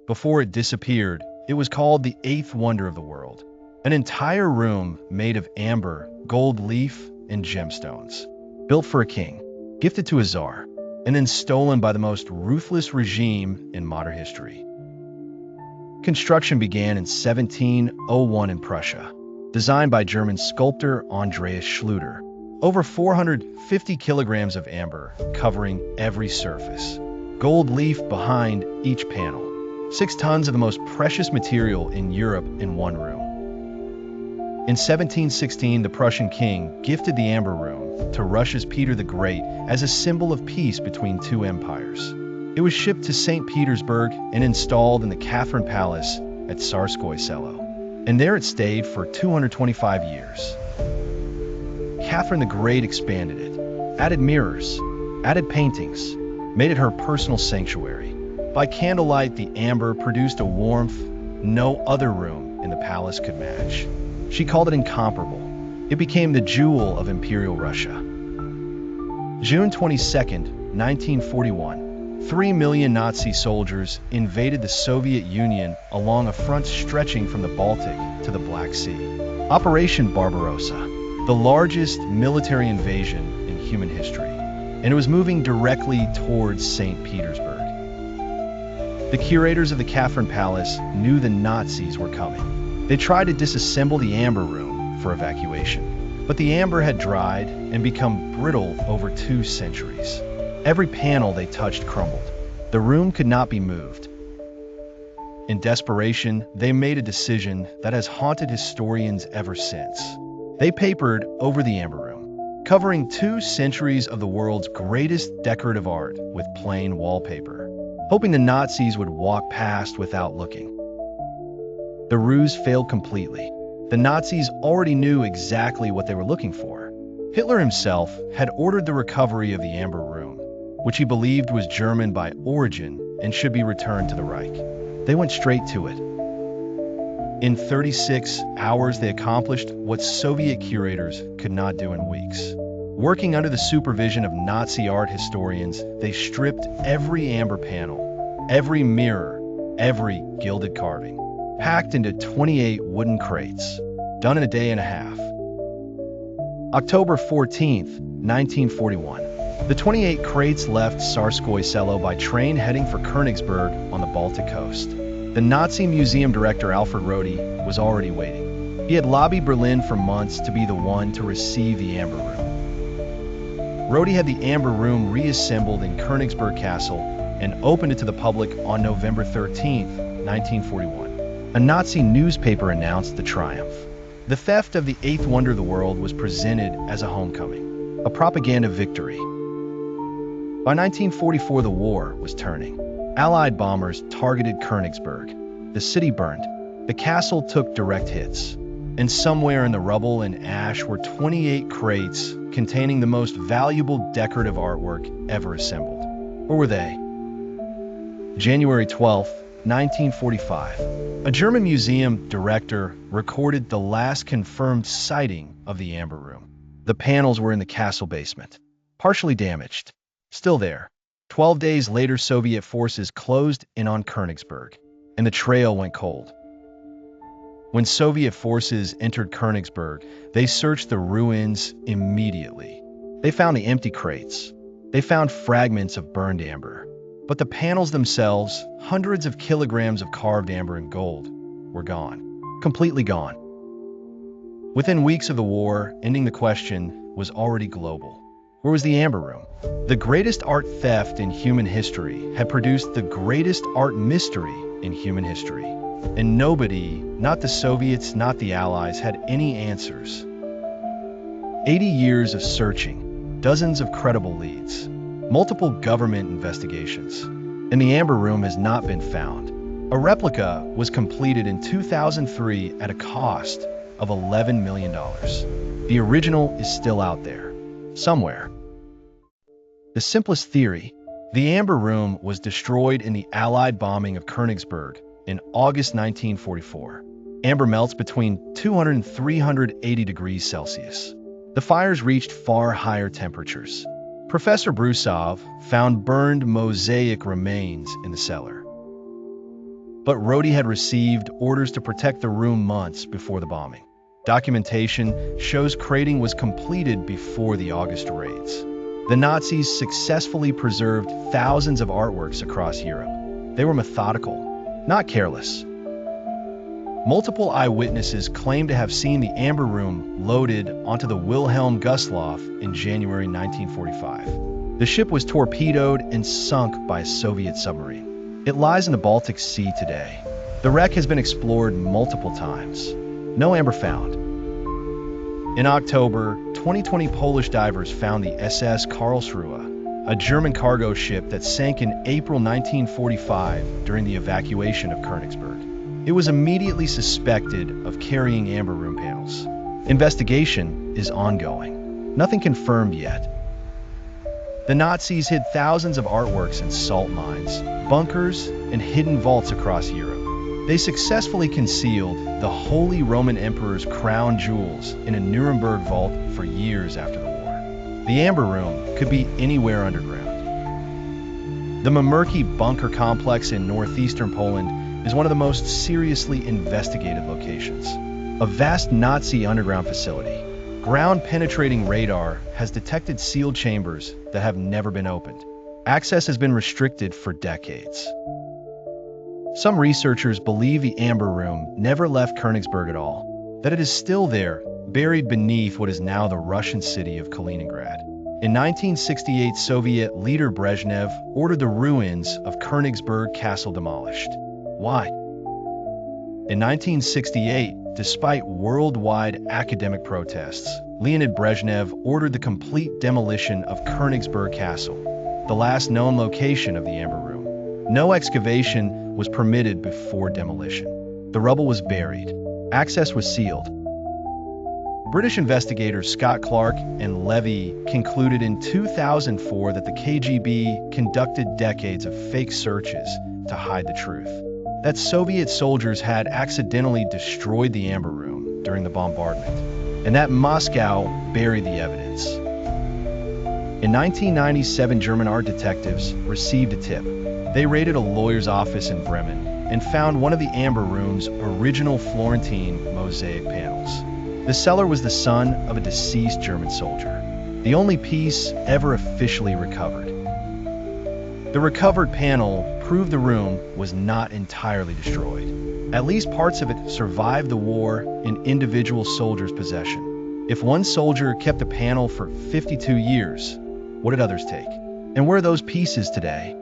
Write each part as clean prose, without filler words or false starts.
Before it disappeared, it was called the eighth wonder of the world. An entire room made of amber, gold leaf, and gemstones. Built for a king, gifted to a czar, and then stolen by the most ruthless regime in modern history. Construction began in 1701 in Prussia, designed by German sculptor Andreas Schluter. Over 450 kilograms of amber covering every surface. Gold leaf behind each panel. 6 tons of the most precious material in Europe in one room. In 1716, the Prussian king gifted the Amber Room to Russia's Peter the Great as a symbol of peace between two empires. It was shipped to St. Petersburg and installed in the Catherine Palace at Tsarskoye Selo. And there it stayed for 225 years. Catherine the Great expanded it, added mirrors, added paintings, made it her personal sanctuary. By candlelight, the amber produced a warmth no other room in the palace could match. She called it incomparable. It became the jewel of Imperial Russia. June 22, 1941, 3 million Nazi soldiers invaded the Soviet Union along a front stretching from the Baltic to the Black Sea. Operation Barbarossa, the largest military invasion in human history, and it was moving directly towards St. Petersburg. The curators of the Catherine Palace knew the Nazis were coming. They tried to disassemble the Amber Room for evacuation, but the amber had dried and become brittle over 2 centuries. Every panel they touched crumbled. The room could not be moved. In desperation, they made a decision that has haunted historians ever since. They papered over the Amber Room, covering 2 centuries of the world's greatest decorative art with plain wallpaper, hoping the Nazis would walk past without looking. The ruse failed completely. The Nazis already knew exactly what they were looking for. Hitler himself had ordered the recovery of the Amber Room, which he believed was German by origin and should be returned to the Reich. They went straight to it. In 36 hours, they accomplished what Soviet curators could not do in weeks. Working under the supervision of Nazi art historians, they stripped every amber panel, every mirror, every gilded carving, packed into 28 wooden crates, done in a day and a half. October 14th, 1941. The 28 crates left Tsarskoye Selo by train heading for Königsberg on the Baltic coast. The Nazi museum director Alfred Rohde was already waiting. He had lobbied Berlin for months to be the one to receive the Amber Room. Rohde had the Amber Room reassembled in Königsberg Castle and opened it to the public on November 13, 1941. A Nazi newspaper announced the triumph. The theft of the eighth wonder of the world was presented as a homecoming, a propaganda victory. By 1944, the war was turning. Allied bombers targeted Königsberg. The city burned. The castle took direct hits. And somewhere in the rubble and ash were 28 crates containing the most valuable decorative artwork ever assembled. Where were they? January 12, 1945. A German museum director recorded the last confirmed sighting of the Amber Room. The panels were in the castle basement, partially damaged. Still there. 12 days later, Soviet forces closed in on Königsberg, and the trail went cold. When Soviet forces entered Königsberg, they searched the ruins immediately. They found the empty crates. They found fragments of burned amber. But the panels themselves, hundreds of kilograms of carved amber and gold, were gone. Completely gone. Within weeks of the war, ending the question was already global. Where was the Amber Room? The greatest art theft in human history had produced the greatest art mystery in human history. And nobody, not the Soviets, not the Allies, had any answers. 80 years of searching, dozens of credible leads, multiple government investigations, and the Amber Room has not been found. A replica was completed in 2003 at a cost of $11 million. The original is still out there, somewhere. The simplest theory, the Amber Room was destroyed in the Allied bombing of Königsberg in August 1944. Amber melts between 200 and 380 degrees Celsius. The fires reached far higher temperatures. Professor Brusov found burned mosaic remains in the cellar. but Rodi had received orders to protect the room months before the bombing. Documentation shows crating was completed before the August raids. The Nazis successfully preserved thousands of artworks across Europe. They were methodical, not careless. Multiple eyewitnesses claim to have seen the Amber Room loaded onto the Wilhelm Gustloff in January 1945. The ship was torpedoed and sunk by a Soviet submarine. It lies in the Baltic Sea today. The wreck has been explored multiple times. No amber found. In October, 2020 Polish divers found the SS Karlsruhe, a German cargo ship that sank in April 1945 during the evacuation of Königsberg. It was immediately suspected of carrying Amber Room panels. Investigation is ongoing. Nothing confirmed yet. The Nazis hid thousands of artworks in salt mines, bunkers, and hidden vaults across Europe. They successfully concealed the Holy Roman Emperor's crown jewels in a Nuremberg vault for years after the war. The Amber Room could be anywhere underground. The Mamerki bunker complex in northeastern Poland is one of the most seriously investigated locations. A vast Nazi underground facility. Ground-penetrating radar has detected sealed chambers that have never been opened. Access has been restricted for decades. Some researchers believe the Amber Room never left Königsberg at all, that it is still there, buried beneath what is now the Russian city of Kaliningrad. In 1968, Soviet leader Brezhnev ordered the ruins of Königsberg Castle demolished. Why? In 1968, despite worldwide academic protests, Leonid Brezhnev ordered the complete demolition of Königsberg Castle, the last known location of the Amber Room. No excavation was permitted before demolition. The rubble was buried. Access was sealed. British investigators Scott Clark and Levy concluded in 2004 that the KGB conducted decades of fake searches to hide the truth. That Soviet soldiers had accidentally destroyed the Amber Room during the bombardment, and that Moscow buried the evidence. In 1997, German art detectives received a tip. They raided a lawyer's office in Bremen and found one of the Amber Room's original Florentine mosaic panels. The seller was the son of a deceased German soldier, the only piece ever officially recovered. The recovered panel proved the room was not entirely destroyed. At least parts of it survived the war in individual soldiers' possession. If one soldier kept the panel for 52 years, what did others take? And where are those pieces today?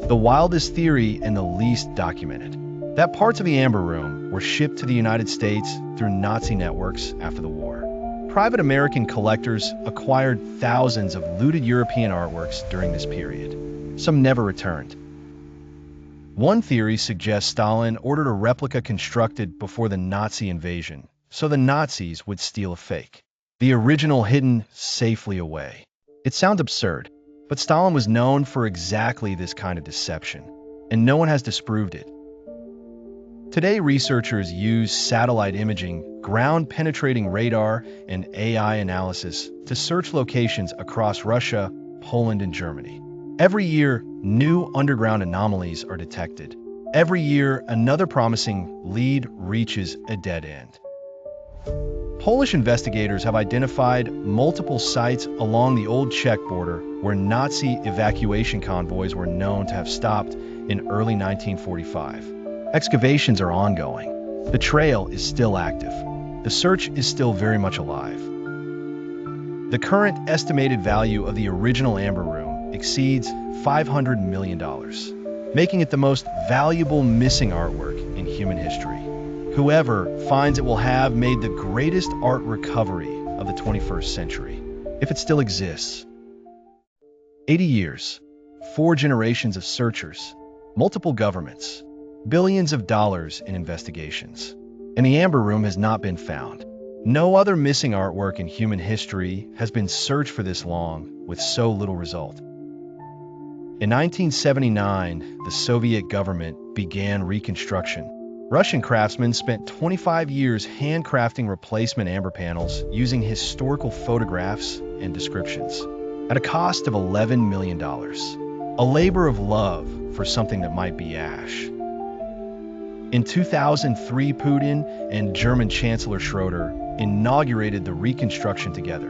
The wildest theory and the least documented. That parts of the Amber Room were shipped to the United States through Nazi networks after the war. Private American collectors acquired thousands of looted European artworks during this period. Some never returned. One theory suggests Stalin ordered a replica constructed before the Nazi invasion, so the Nazis would steal a fake. The original hidden safely away. It sounds absurd, but Stalin was known for exactly this kind of deception, and no one has disproved it. Today, researchers use satellite imaging, ground-penetrating radar, and AI analysis to search locations across Russia, Poland, and Germany. Every year, new underground anomalies are detected. Every year, another promising lead reaches a dead end. Polish investigators have identified multiple sites along the old Czech border where Nazi evacuation convoys were known to have stopped in early 1945. Excavations are ongoing. The trail is still active. The search is still very much alive. The current estimated value of the original Amber Room exceeds $500 million, making it the most valuable missing artwork in human history. Whoever finds it will have made the greatest art recovery of the 21st century, if it still exists. 80 years, 4 generations of searchers, multiple governments, billions of dollars in investigations. And the Amber Room has not been found. No other missing artwork in human history has been searched for this long with so little result. In 1979, the Soviet government began reconstruction. Russian craftsmen spent 25 years handcrafting replacement amber panels using historical photographs and descriptions at a cost of $11 million. A labor of love for something that might be ash. In 2003, Putin and German Chancellor Schroeder inaugurated the reconstruction together,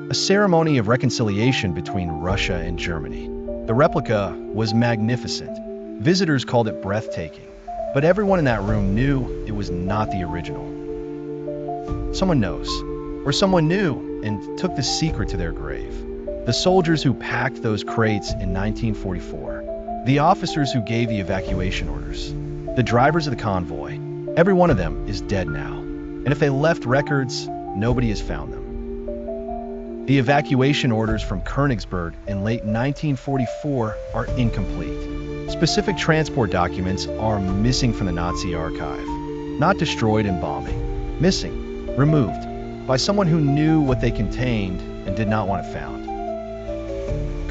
a ceremony of reconciliation between Russia and Germany. The replica was magnificent. Visitors called it breathtaking, but everyone in that room knew it was not the original. Someone knows, or someone knew and took the secret to their grave. The soldiers who packed those crates in 1944, the officers who gave the evacuation orders, the drivers of the convoy, every one of them is dead now. And if they left records, nobody has found them. The evacuation orders from Königsberg in late 1944 are incomplete. Specific transport documents are missing from the Nazi archive, not destroyed in bombing, missing, removed, by someone who knew what they contained and did not want it found.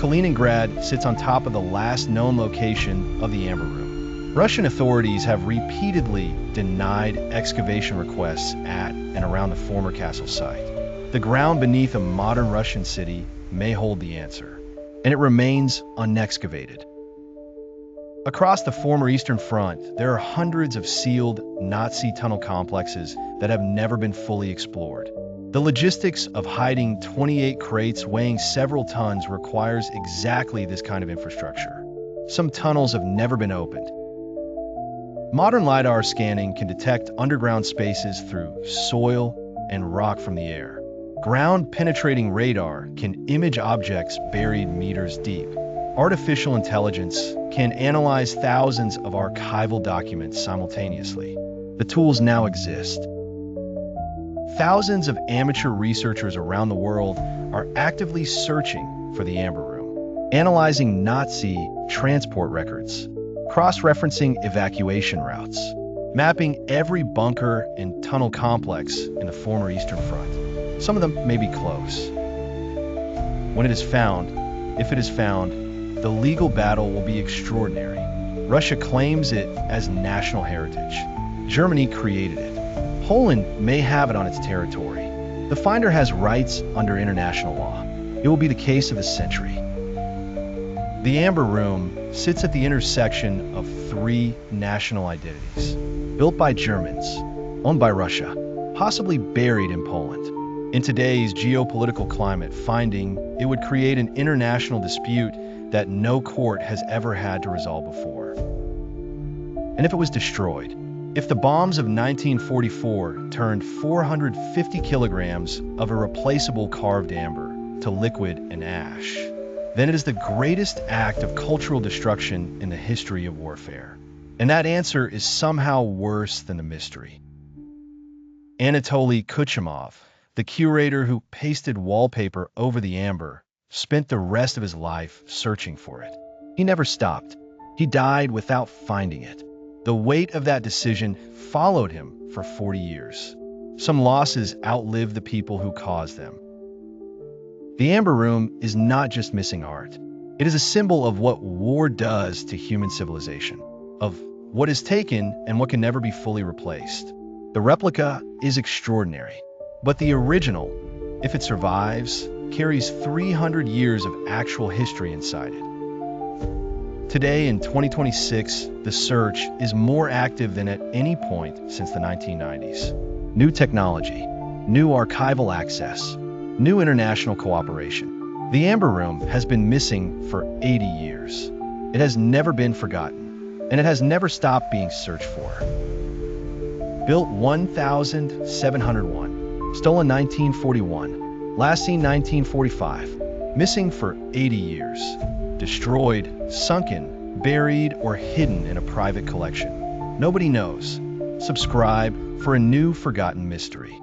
Kaliningrad sits on top of the last known location of the Amber Room. Russian authorities have repeatedly denied excavation requests at and around the former castle site. The ground beneath a modern Russian city may hold the answer, and it remains unexcavated. Across the former Eastern Front, there are hundreds of sealed Nazi tunnel complexes that have never been fully explored. The logistics of hiding 28 crates weighing several tons requires exactly this kind of infrastructure. Some tunnels have never been opened. Modern LiDAR scanning can detect underground spaces through soil and rock from the air. Ground-penetrating radar can image objects buried meters deep. Artificial intelligence can analyze thousands of archival documents simultaneously. The tools now exist. Thousands of amateur researchers around the world are actively searching for the Amber Room, analyzing Nazi transport records, cross-referencing evacuation routes, mapping every bunker and tunnel complex in the former Eastern Front. Some of them may be close. When it is found, if it is found, the legal battle will be extraordinary. Russia claims it as national heritage. Germany created it. Poland may have it on its territory. The finder has rights under international law. It will be the case of the century. The Amber Room sits at the intersection of three national identities, built by Germans, owned by Russia, possibly buried in Poland. In today's geopolitical climate, finding it would create an international dispute that no court has ever had to resolve before. And if it was destroyed, if the bombs of 1944 turned 450 kilograms of irreplaceable carved amber to liquid and ash, then it is the greatest act of cultural destruction in the history of warfare. And that answer is somehow worse than the mystery. Anatoly Kuchumov, the curator who pasted wallpaper over the amber, spent the rest of his life searching for it. He never stopped. He died without finding it. The weight of that decision followed him for 40 years. Some losses outlived the people who caused them. The Amber Room is not just missing art. It is a symbol of what war does to human civilization, of what is taken and what can never be fully replaced. The replica is extraordinary, but the original, if it survives, carries 300 years of actual history inside it. Today, in 2026, the search is more active than at any point since the 1990s. New technology, new archival access, new international cooperation. The Amber Room has been missing for 80 years. It has never been forgotten, and it has never stopped being searched for. Built 1701, stolen 1941, last seen 1945, missing for 80 years. Destroyed, sunken, buried, or hidden in a private collection. Nobody knows. Subscribe for a new forgotten mystery.